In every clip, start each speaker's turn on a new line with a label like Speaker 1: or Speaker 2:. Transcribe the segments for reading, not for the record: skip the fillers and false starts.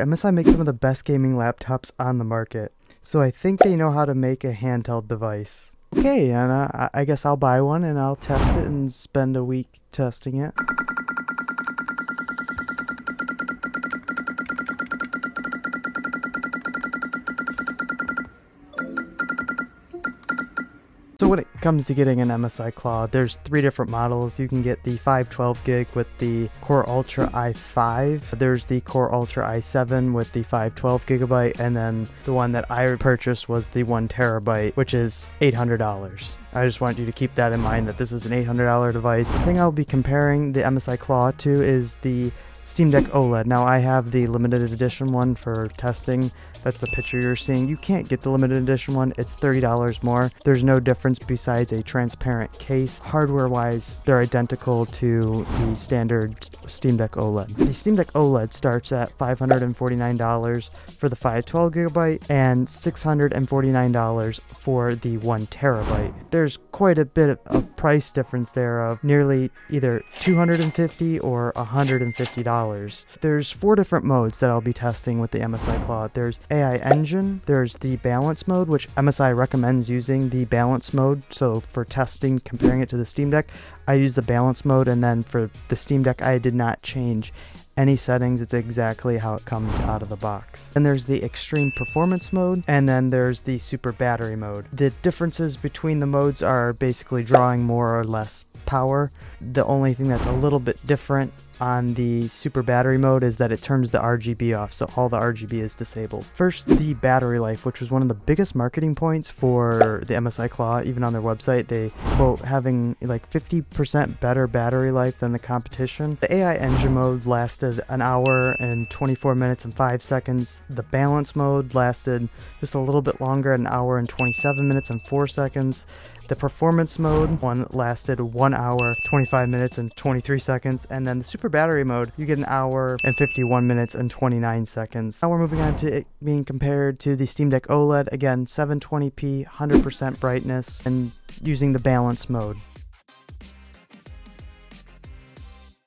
Speaker 1: MSI makes some of the best gaming laptops on the market, so I think they know how to make a handheld device. Okay, and I guess I'll buy one and I'll test it and spend a week testing it. So when it comes to getting an MSI Claw, there's 3 different models. You can get the 512 gig with the Core Ultra i5. There's the Core Ultra i7 with the 512 gigabyte, and then the one that I purchased was the 1 terabyte, which is $800. I just want you to keep that in mind, that this is an $800 device. The thing I'll be comparing the MSI Claw to is the Steam Deck OLED. Now I have the limited edition one for testing. That's the picture you're seeing. You can't get the limited edition one. It's $30 more. There's no difference besides a transparent case. Hardware wise, they're identical to the standard Steam Deck OLED. The Steam Deck OLED starts at $549 for the 512 gigabyte and $649 for the 1 terabyte. There's quite a bit of price difference there of nearly either $250 or $150. There's 4 different modes that I'll be testing with the MSI Claw. There's AI Engine, there's the balance mode, which MSI recommends using the balance mode. So for testing, comparing it to the Steam Deck, I use the balance mode, and then for the Steam Deck, I did not change any settings. It's exactly how it comes out of the box. Then there's the extreme performance mode, and then there's the super battery mode. The differences between the modes are basically drawing more or less power. The only thing that's a little bit different on the super battery mode is that it turns the RGB off, so all the RGB is disabled. First, the battery life, which was one of the biggest marketing points for the MSI Claw. Even on their website, they quote having like 50% better battery life than the competition. The AI Engine mode lasted an hour and 24 minutes and 5 seconds. The balance mode lasted just a little bit longer, an hour and 27 minutes and 4 seconds. The performance mode one lasted 1 hour, 25 minutes and 23 seconds, and then the super battery mode, you get an hour and 51 minutes and 29 seconds. Now we're moving on to it being compared to the Steam Deck OLED. Again, 720p, 100% brightness, and using the balance mode.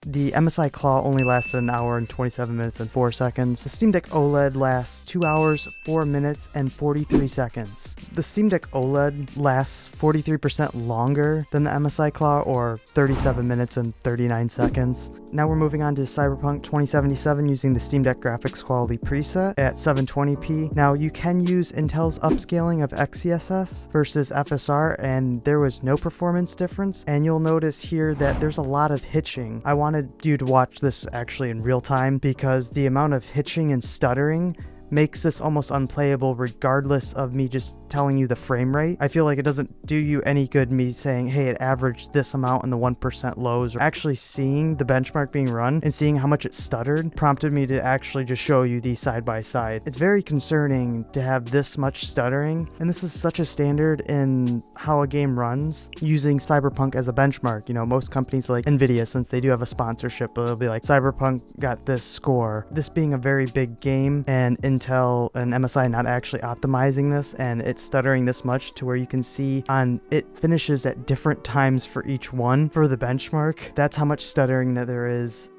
Speaker 1: The MSI Claw only lasted an hour and 27 minutes and 4 seconds. The Steam Deck OLED lasts 2 hours, 4 minutes, and 43 seconds. The Steam Deck OLED lasts 43% longer than the MSI Claw, or 37 minutes and 39 seconds. Now we're moving on to Cyberpunk 2077 using the Steam Deck graphics quality preset at 720p. Now you can use Intel's upscaling of XeSS versus FSR, and there was no performance difference. And you'll notice here that there's a lot of hitching. I wanted you to watch this actually in real time, because the amount of hitching and stuttering makes this almost unplayable regardless of me just telling you the frame rate. I feel like it doesn't do you any good me saying, hey, it averaged this amount in the 1% lows, or actually seeing the benchmark being run and seeing how much it stuttered prompted me to actually just show you these side by side. It's very concerning to have this much stuttering, and this is such a standard in how a game runs, using Cyberpunk as a benchmark. You know, most companies like Nvidia, since they do have a sponsorship, they'll be like, Cyberpunk got this score. This being a very big game, and Intel and MSI not actually optimizing this, and it's stuttering this much to where you can see on it finishes at different times for each one for the benchmark. That's how much stuttering that there is.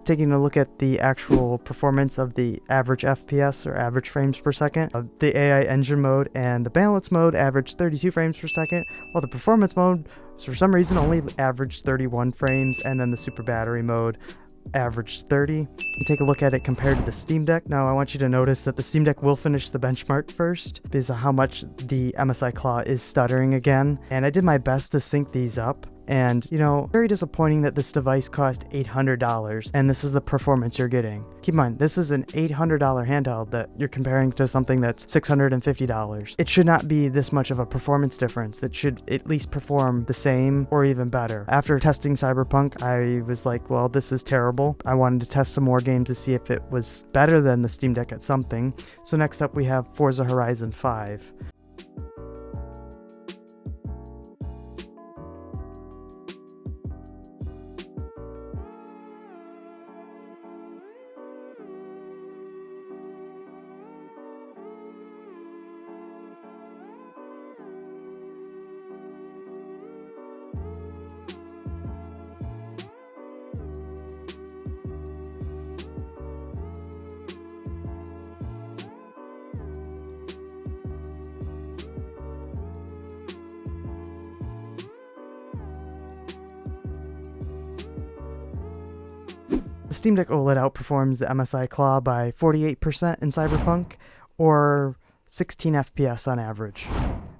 Speaker 1: Taking a look at the actual performance of the average FPS, or average frames per second, of the AI Engine mode and the balance mode averaged 32 frames per second, while the performance mode, for some reason, only averaged 31 frames, and then the super battery mode averaged 30. And take a look at it compared to the Steam Deck. Now I want you to notice that the Steam Deck will finish the benchmark first because of how much the MSI Claw is stuttering again, and I did my best to sync these up. And, you know, very disappointing that this device cost $800, and this is the performance you're getting. Keep in mind, this is an $800 handheld that you're comparing to something that's $650. It should not be this much of a performance difference. That should at least perform the same or even better. After testing Cyberpunk, I was like, well, this is terrible. I wanted to test some more games to see if it was better than the Steam Deck at something. So next up we have Forza Horizon 5. The Steam Deck OLED outperforms the MSI Claw by 48% in Cyberpunk, or 16 FPS on average.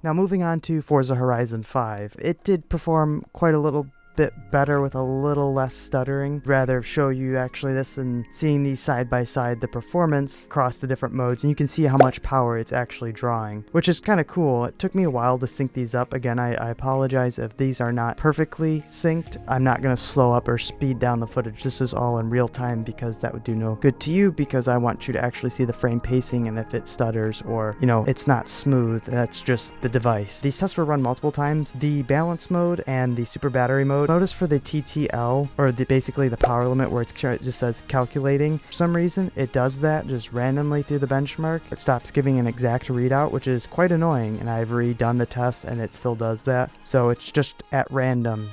Speaker 1: Now moving on to Forza Horizon 5. It did perform quite a little bit better with a little less stuttering. Rather show you actually this and seeing these side by side, the performance across the different modes, and you can see how much power it's actually drawing, which is kind of cool. It took me a while to sync these up. Again, I apologize if these are not perfectly synced. I'm not going to slow up or speed down the footage. This is all in real time because that would do no good to you, because I want you to actually see the frame pacing, and if it stutters or, you know, it's not smooth, that's just the device. These tests were run multiple times. The balance mode and the super battery mode. Notice for the TTL, or basically the power limit, where it just says calculating, for some reason it does that just randomly through the benchmark. It stops giving an exact readout, which is quite annoying, and I've redone the test and it still does that. So it's just at random.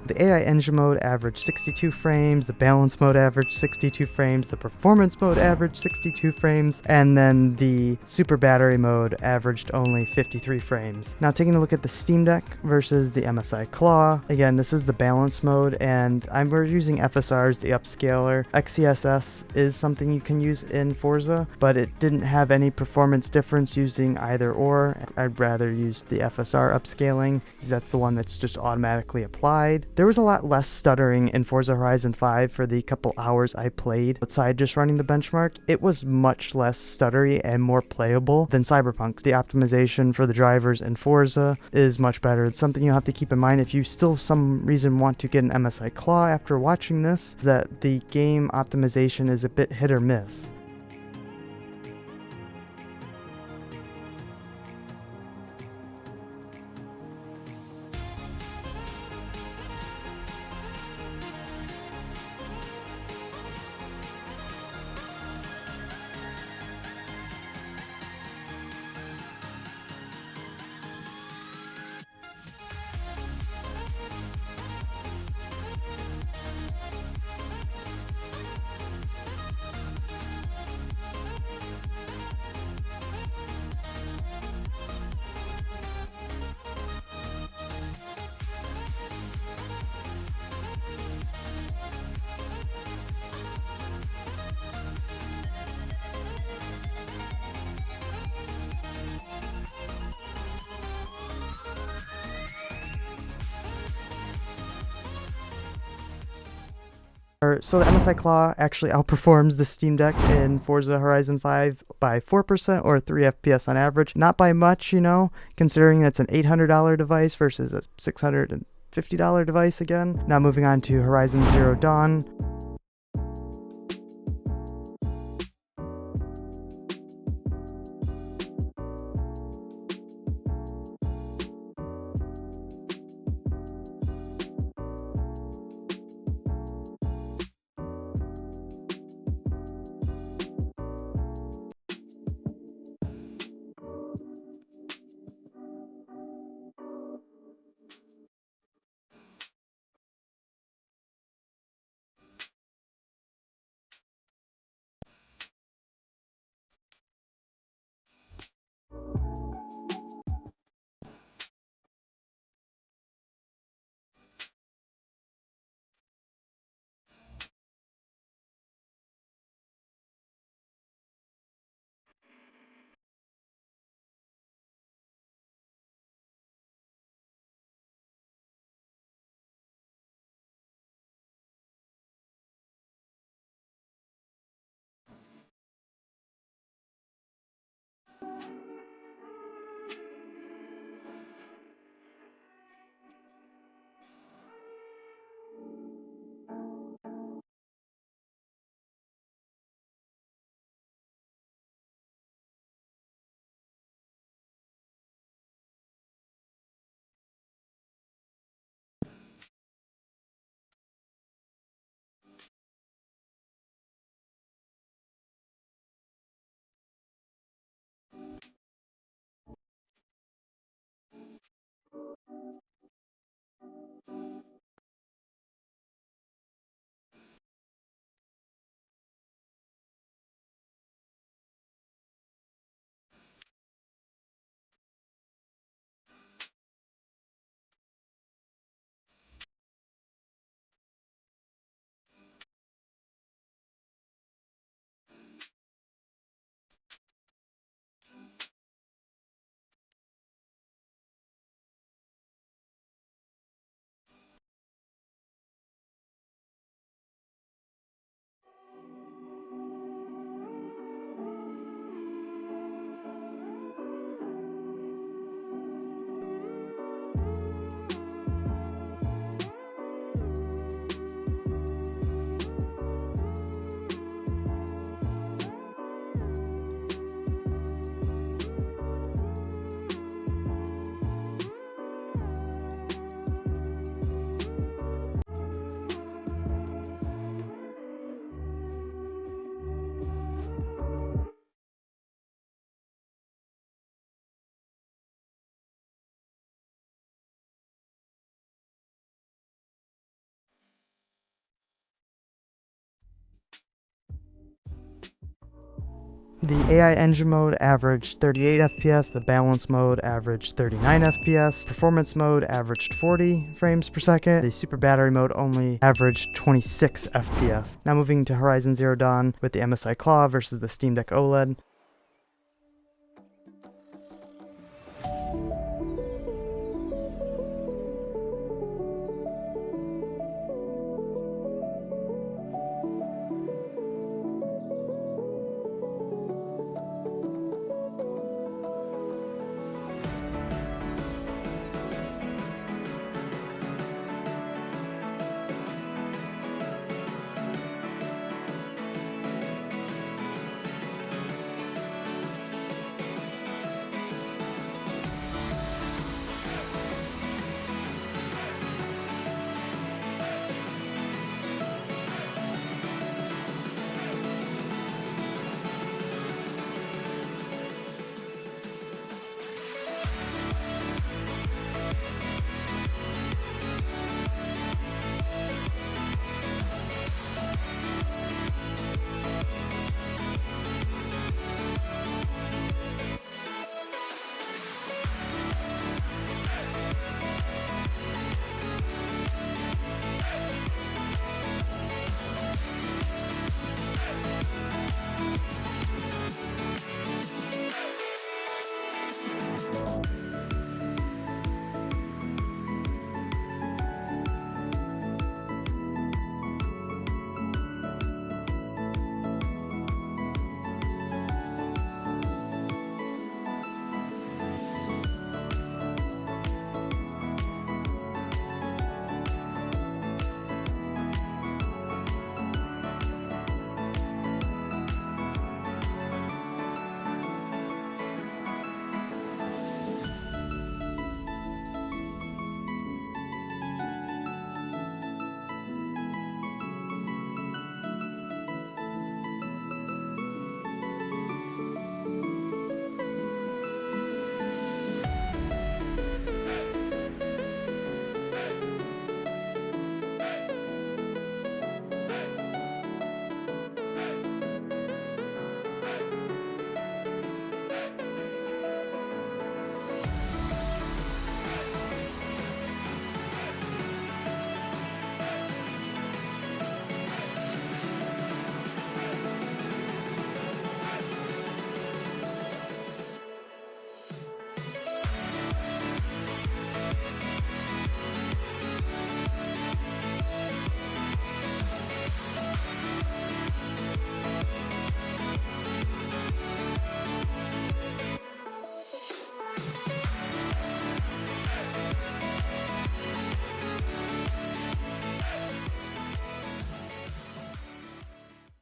Speaker 1: The AI engine mode averaged 62 frames, the balance mode averaged 62 frames, the performance mode averaged 62 frames, and then the super battery mode averaged only 53 frames. Now taking a look at the Steam Deck versus the MSI Claw, again this is the balance mode, and we're using FSRs, the upscaler. XeSS is something you can use in Forza, but it didn't have any performance difference using either or. I'd rather use the FSR upscaling, because that's the one that's just automatically applied. There was a lot less stuttering in Forza Horizon 5 for the couple hours I played outside just running the benchmark. It was much less stuttery and more playable than Cyberpunk. The optimization for the drivers in Forza is much better. It's something you'll have to keep in mind if you still some reason want to get an MSI Claw after watching this, that the game optimization is a bit hit or miss. So the MSI Claw actually outperforms the Steam Deck in Forza Horizon 5 by 4% or 3 FPS on average. Not by much, you know, considering that's an $800 device versus a $650 device again. Now moving on to Horizon Zero Dawn. The AI engine mode averaged 38 FPS, the balance mode averaged 39 FPS, performance mode averaged 40 frames per second, the super battery mode only averaged 26 FPS. Now moving to Horizon Zero Dawn with the MSI Claw versus the Steam Deck OLED.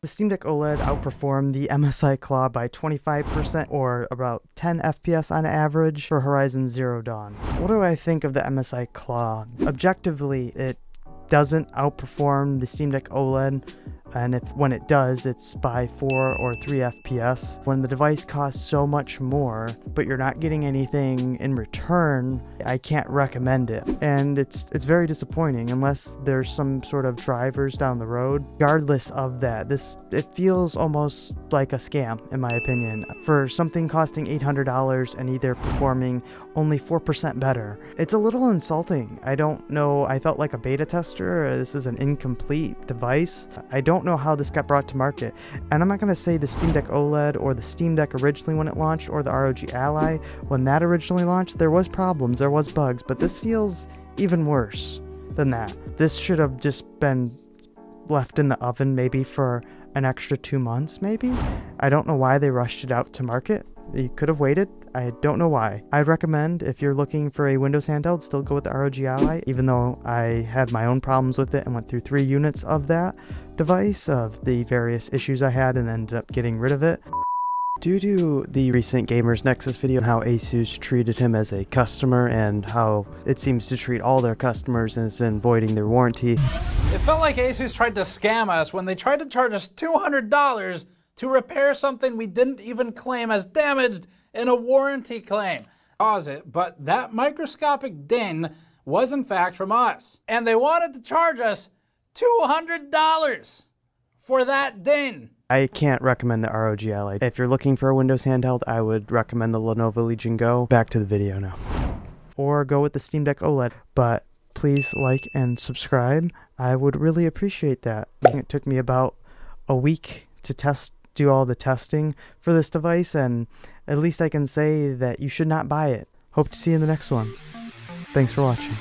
Speaker 1: The Steam Deck OLED outperformed the MSI Claw by 25% or about 10 FPS on average for Horizon Zero Dawn. What do I think of the MSI Claw? Objectively, it doesn't outperform the Steam Deck OLED, and when it does, it's by 4 or 3 FPS. When the device costs so much more, but you're not getting anything in return, I can't recommend it. And it's very disappointing unless there's some sort of drivers down the road. Regardless of that, it feels almost like a scam, in my opinion. For something costing $800 and either performing only 4% better, it's a little insulting. I don't know, I felt like a beta tester. This is an incomplete device. I don't know how this got brought to market, and I'm not going to say the Steam Deck OLED or the Steam Deck originally when it launched or the ROG Ally when that originally launched. There was problems, there was bugs, but this feels even worse than that. This should have just been left in the oven maybe for an extra 2 months maybe. I don't know why they rushed it out to market. You could have waited. I don't know why. I'd recommend, if you're looking for a Windows handheld, still go with the ROG Ally, even though I had my own problems with it and went through 3 units of that device, of the various issues I had, and ended up getting rid of it. Due to the recent Gamers Nexus video and how Asus treated him as a customer and how it seems to treat all their customers and is voiding their warranty.
Speaker 2: It felt like Asus tried to scam us when they tried to charge us $200 to repair something we didn't even claim as damaged in a warranty claim. Pause it, but that microscopic ding was in fact from us. And they wanted to charge us $200 for that ding.
Speaker 1: I can't recommend the ROG Ally. If you're looking for a Windows handheld, I would recommend the Lenovo Legion Go. Back to the video now. Or go with the Steam Deck OLED. But please like and subscribe. I would really appreciate that. It took me about a week to do all the testing for this device, and at least I can say that you should not buy it. Hope to see you in the next one. Thanks for watching.